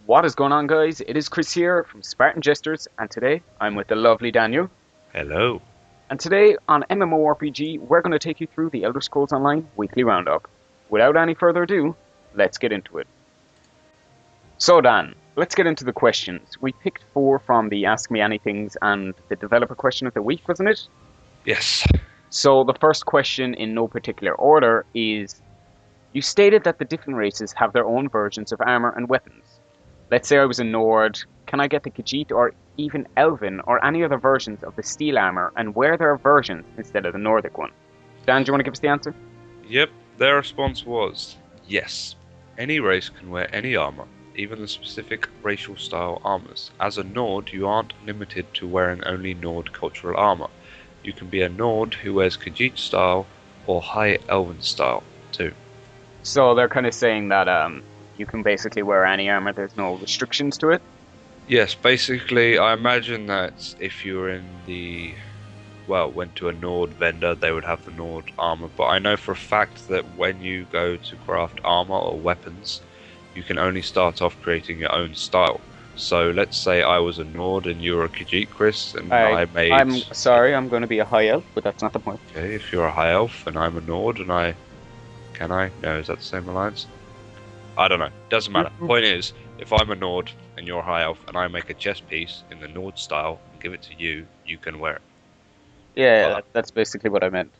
What is going on, guys? It is Chris here from Spartan Jesters, and today I'm with the lovely Daniel. Hello. And today on MMORPG, we're going to take you through the Elder Scrolls Online Weekly Roundup. Without any further ado, let's get into it. So, Dan, let's get into the questions. We picked 4 from the Ask Me Anythings and the Developer Question of the Week, wasn't it? Yes. So, the first question, in no particular order, is: you stated that the different races have their own versions of armor and weapons. Let's say I was a Nord. Can I get the Khajiit or even Elven or any other versions of the steel armor and wear their versions instead of the Nordic one? Dan, do you want to give us the answer? Yep, their response was yes. Any race can wear any armor, even the specific racial style armors. As a Nord, you aren't limited to wearing only Nord cultural armor. You can be a Nord who wears Khajiit style or High Elven style too. So they're kind of saying that you can basically wear any armor, there's no restrictions to it? Yes, basically, I imagine that if you were went to a Nord vendor, they would have the Nord armor. But I know for a fact that when you go to craft armor or weapons, you can only start off creating your own style. So let's say I was a Nord and you were a Khajiit, Chris, and I made... I'm sorry, I'm going to be a high elf, but that's not the point. Okay, if you're a high elf and I'm a Nord and I... Can I? No, is that the same alliance? I don't know. Doesn't matter. Point is, if I'm a Nord and you're a high elf and I make a chest piece in the Nord style and give it to you, you can wear it. Yeah, that's basically what I meant.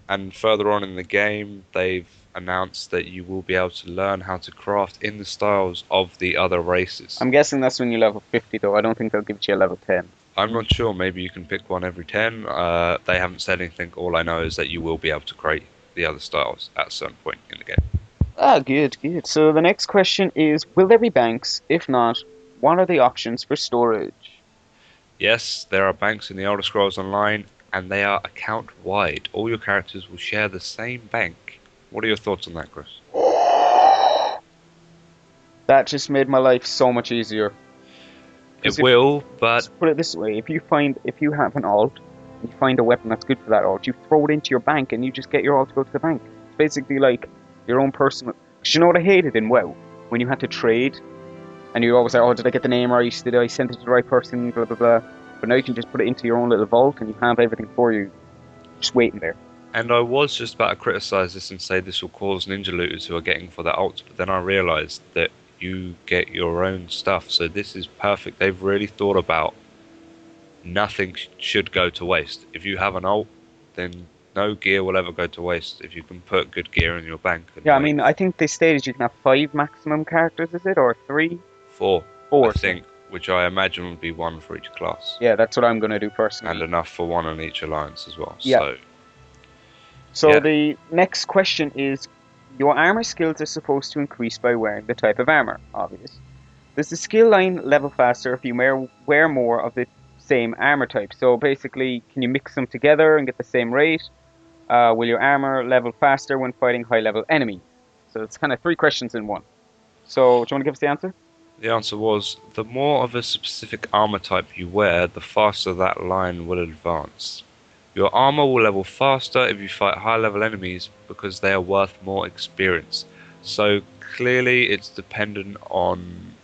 And further on in the game, they've announced that you will be able to learn how to craft in the styles of the other races. I'm guessing that's when you level 50, though. I don't think they'll give you a level 10. I'm not sure. Maybe you can pick one every 10. They haven't said anything. All I know is that you will be able to create the other styles at a certain point in the game. Ah, good. So the next question is, will there be banks? If not, what are the options for storage? Yes, there are banks in the Elder Scrolls Online, and they are account-wide. All your characters will share the same bank. What are your thoughts on that, Chris? That just made my life so much easier. It will, but... Let's put it this way, if you have an alt, and you find a weapon that's good for that alt, you throw it into your bank and you just get your alt to go to the bank. It's basically like your own personal... Cause you know what I hated in WoW? When you had to trade, and you always say, oh, did I get the name right? Did I send it to the right person? Blah, blah, blah. But now you can just put it into your own little vault and you have everything for you, just waiting there. And I was just about to criticise this and say this will cause ninja looters who are getting for their alts, but then I realised that you get your own stuff, so this is perfect. They've really thought about nothing should go to waste. If you have an alt, then no gear will ever go to waste if you can put good gear in your bank. Yeah, I mean, I think they stated you can have 5 maximum characters, is it? Or 3? 4, I think, which I imagine would be 1 for each class. Yeah, that's what I'm going to do personally. And enough for 1 on each alliance as well. Yeah. So yeah. The next question is, your armor skills are supposed to increase by wearing the type of armor, obvious. Does the skill line level faster if you wear more of the same armor type? So basically, can you mix them together and get the same rate? Will your armor level faster when fighting high-level enemies? So it's kind of 3 questions in one. So, do you want to give us the answer? The answer was, the more of a specific armor type you wear, the faster that line will advance. Your armor will level faster if you fight high-level enemies because they are worth more experience. So clearly it's dependent on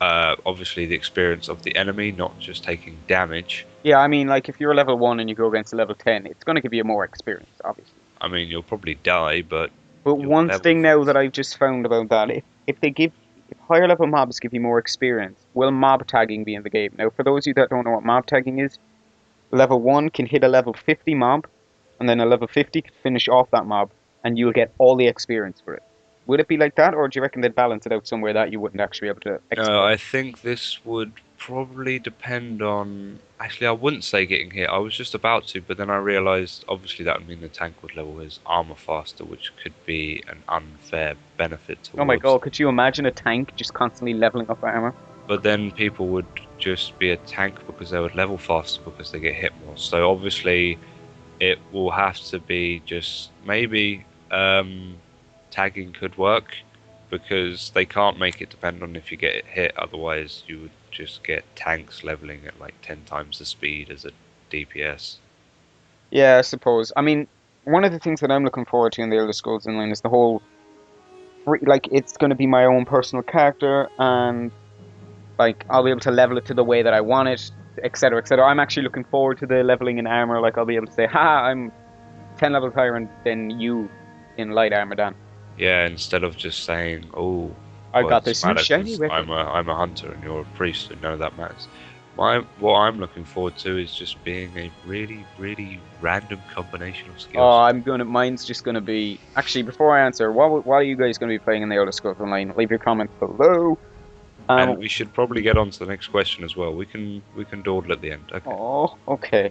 obviously the experience of the enemy, not just taking damage. Yeah, I mean, like, if you're level 1 and you go against a level 10, it's going to give you more experience, obviously. I mean, you'll probably die, but... But one thing now that I've just found about that, if higher level mobs give you more experience, will mob tagging be in the game? Now, for those of you that don't know what mob tagging is, level 1 can hit a level 50 mob, and then a level 50 can finish off that mob, and you'll get all the experience for it. Would it be like that, or do you reckon they'd balance it out somewhere that you wouldn't actually be able to exploit? No, I think this would probably depend on... Actually, I wouldn't say getting hit. I was just about to, but then I realised, obviously, that would mean the tank would level his armour faster, which could be an unfair benefit towards... Oh my god, could you imagine a tank just constantly levelling up armour? But then people would just be a tank because they would level faster because they get hit more. So obviously, it will have to be just maybe... tagging could work, because they can't make it depend on if you get hit, otherwise you would just get tanks leveling at like 10 times the speed as a DPS. Yeah, I suppose. I mean, one of the things that I'm looking forward to in the Elder Scrolls Online is the whole... it's going to be my own personal character, and like I'll be able to level it to the way that I want it, etc., etc. I'm actually looking forward to the leveling in armor. Like I'll be able to say, "Ha, I'm 10 levels higher than you in light armor, Dan. Yeah, instead of just saying, "Oh, I well, it got doesn't this new matter shiny because weapon." I'm a hunter and you're a priest, so none of that matters." What I'm looking forward to is just being a really, really random combination of Oh, skills. mine's just gonna be. Actually, before I answer, what are you guys gonna be playing in the Elder Scrolls Online? Leave your comments below. And we should probably get on to the next question as well. We can dawdle at the end. Okay. Oh, okay.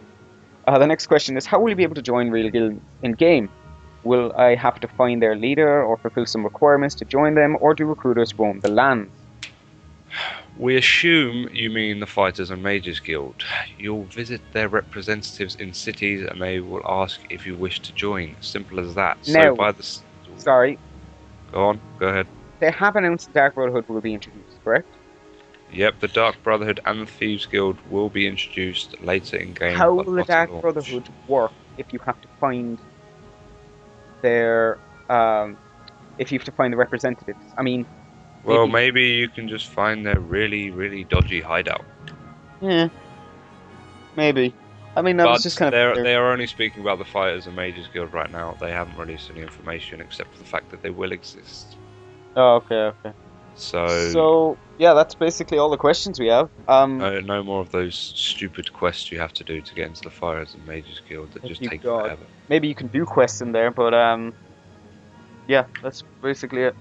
The next question is, how will you be able to join real guilds in game? Will I have to find their leader or fulfill some requirements to join them, or do recruiters roam the lands? We assume you mean the Fighters and Mages Guild. You'll visit their representatives in cities and they will ask if you wish to join. Simple as that. Now, sorry, Go on, go ahead. they have announced Dark Brotherhood will be introduced, correct? Yep, the Dark Brotherhood and the Thieves Guild will be introduced later in game. How but will the not at Dark launch. Brotherhood work if you have to find their if you have to find the representatives? I mean, Well, maybe you can just find their really, really dodgy hideout. yeah, maybe. I mean, that was just kind of. They are only speaking about the Fighters and Mages Guild right now. They haven't released any information except for the fact that they will exist. Oh, okay, okay. So yeah, that's basically all the questions we have. No more of those stupid quests you have to do to get into the Fighters and Mages Guild that just take forever. Maybe you can do quests in there, but yeah, that's basically it.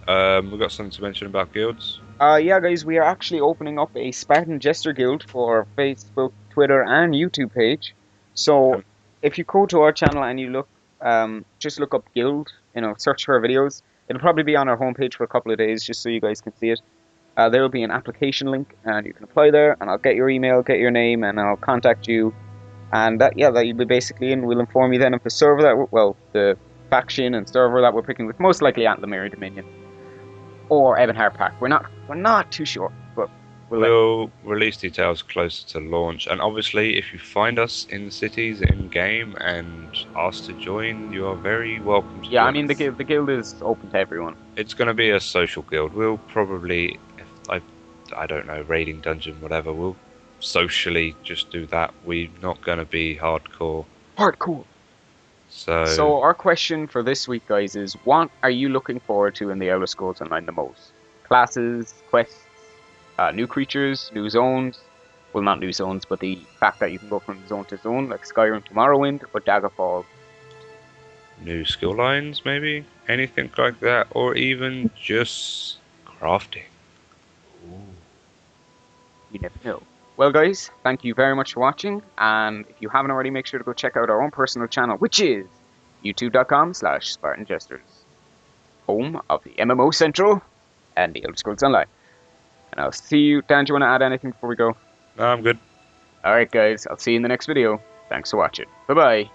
We've got something to mention about guilds. Yeah, guys, we are actually opening up a Spartan Jester Guild for Facebook, Twitter, and YouTube page. So if you go to our channel and you look, just look up Guild, search for our videos. It'll probably be on our homepage for a couple of days, just so you guys can see it. There will be an application link, and you can apply there, and I'll get your email, get your name, and I'll contact you. And that you'll be basically in. We'll inform you then of the server the faction and server that we're picking with, most likely Antlemere Dominion or Ebonheart Park. We're not too sure, but we'll release details closer to launch. And obviously, if you find us in the cities in game and ask to join, you are very welcome to join. I mean, the guild is open to everyone. It's going to be a social guild. We'll probably, I don't know, raiding dungeon, whatever. We'll socially just do that. We're not going to be hardcore. So our question for this week, guys, is what are you looking forward to in the Elder Scrolls Online the most? Classes, quests, new creatures, new zones. Well, not new zones, but the fact that you can go from zone to zone, like Skyrim to Morrowind or Daggerfall. New skill lines, maybe? Anything like that? Or even just crafting. Ooh. You never know. Well, guys, thank you very much for watching, and if you haven't already, make sure to go check out our own personal channel, which is youtube.com/SpartanJesters, home of the MMO Central and the Elder Scrolls Online. And I'll see you. Dan, do you want to add anything before we go? No, I'm good. Alright, guys, I'll see you in the next video. Thanks for watching. Bye-bye.